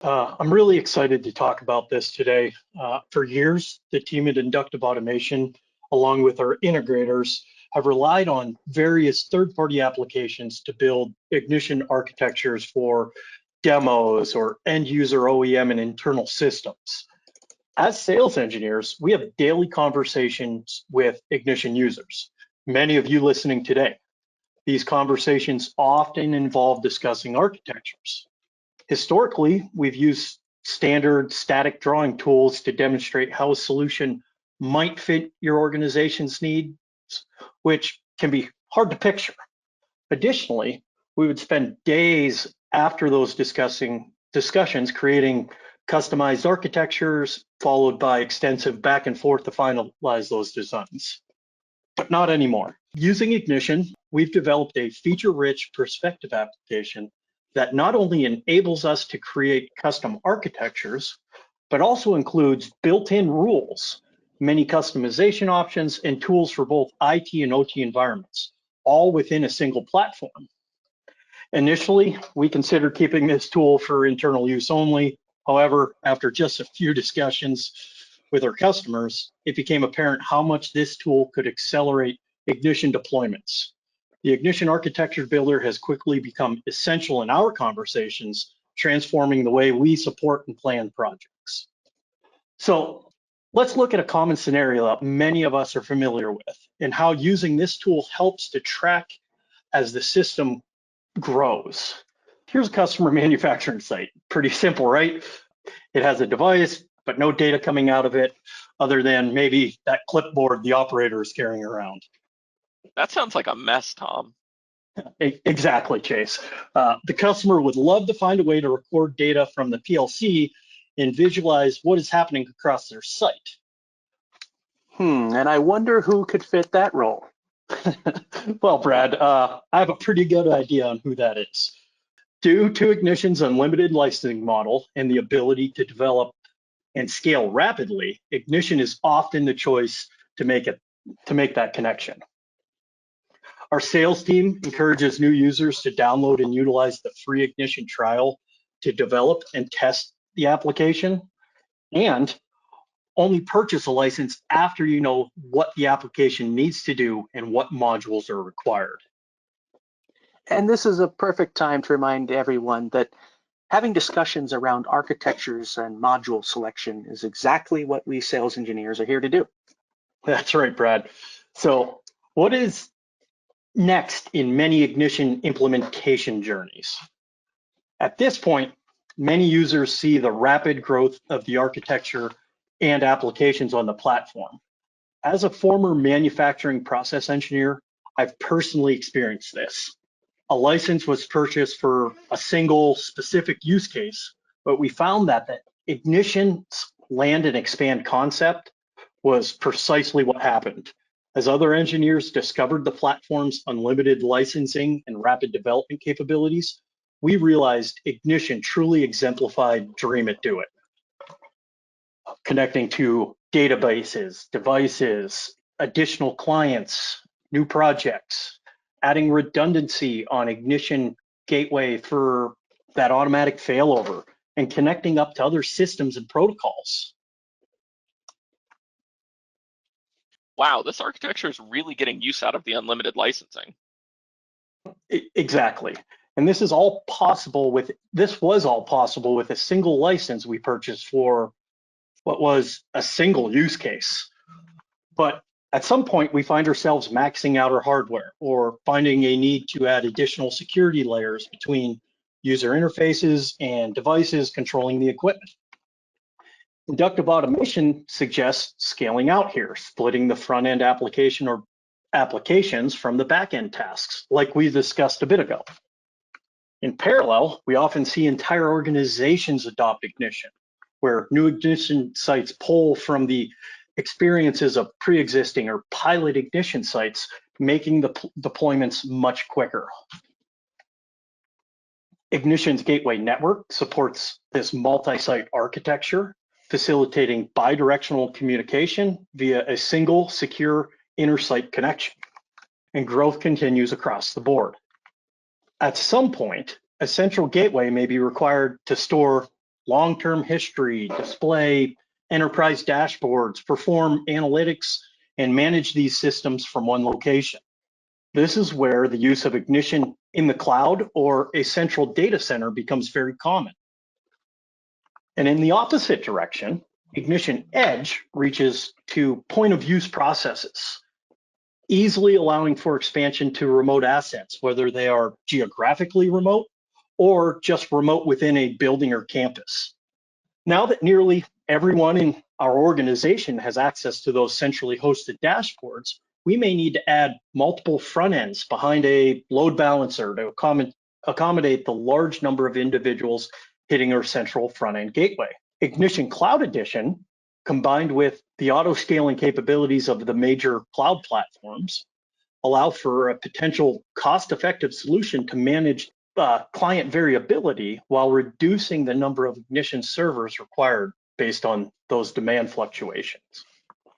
I'm really excited to talk about this today. For years, the team at Inductive Automation, along with our integrators, have relied on various third-party applications to build ignition architectures for demos or end-user OEM and internal systems. As sales engineers, we have daily conversations with ignition users, many of you listening today. These conversations often involve discussing architectures. Historically, we've used standard static drawing tools to demonstrate how a solution might fit your organization's needs, which can be hard to picture. Additionally, we would spend days after those discussions creating customized architectures, followed by extensive back and forth to finalize those designs. But not anymore. Using Ignition, we've developed a feature-rich perspective application that not only enables us to create custom architectures, but also includes built-in rules, many customization options, and tools for both IT and OT environments, all within a single platform. Initially, we considered keeping this tool for internal use only. However, after just a few discussions with our customers, it became apparent how much this tool could accelerate Ignition deployments. The Ignition Architecture Builder has quickly become essential in our conversations, transforming the way we support and plan projects. So let's look at a common scenario that many of us are familiar with and how using this tool helps to track as the system grows. Here's a customer manufacturing site. Pretty simple, right? It has a device, but no data coming out of it other than maybe that clipboard the operator is carrying around. That sounds like a mess, Tom. Exactly, Chase. The customer would love to find a way to record data from the PLC and visualize what is happening across their site. And I wonder who could fit that role. Well, Brad, I have a pretty good idea on who that is. Due to Ignition's unlimited licensing model and the ability to develop and scale rapidly, Ignition is often the choice to make that connection. Our sales team encourages new users to download and utilize the free Ignition trial to develop and test the application, and only purchase a license after you know what the application needs to do and what modules are required. And this is a perfect time to remind everyone that having discussions around architectures and module selection is exactly what we sales engineers are here to do. That's right, Brad. So what is next in many Ignition implementation journeys? At this point, many users see the rapid growth of the architecture and applications on the platform. As a former manufacturing process engineer, I've personally experienced this. A license was purchased for a single specific use case, but we found that the Ignition's land and expand concept was precisely what happened. As other engineers discovered the platform's unlimited licensing and rapid development capabilities, we realized Ignition truly exemplified Dream It, Do It. Connecting to databases, devices, additional clients, new projects, adding redundancy on Ignition gateway for that automatic failover, and connecting up to other systems and protocols. Wow, this architecture is really getting use out of the unlimited licensing. Exactly. And this was all possible with a single license we purchased for what was a single use case. But at some point, we find ourselves maxing out our hardware or finding a need to add additional security layers between user interfaces and devices controlling the equipment. Inductive automation suggests scaling out here, splitting the front-end application or applications from the back-end tasks, like we discussed a bit ago. In parallel, we often see entire organizations adopt Ignition, where new Ignition sites pull from the experiences of pre-existing or pilot Ignition sites, making the deployments much quicker. Ignition's gateway network supports this multi-site architecture, facilitating bidirectional communication via a single secure inter-site connection, and growth continues across the board. At some point, a central gateway may be required to store long-term history, display enterprise dashboards, perform analytics, and manage these systems from one location. This is where the use of Ignition in the cloud or a central data center becomes very common. And in the opposite direction, Ignition Edge reaches to point of use processes, easily allowing for expansion to remote assets, whether they are geographically remote or just remote within a building or campus. Now that nearly everyone in our organization has access to those centrally hosted dashboards, we may need to add multiple front ends behind a load balancer to accommodate the large number of individuals hitting our central front end gateway. Ignition Cloud Edition, combined with the auto scaling capabilities of the major cloud platforms, allow for a potential cost-effective solution to manage client variability while reducing the number of Ignition servers required based on those demand fluctuations.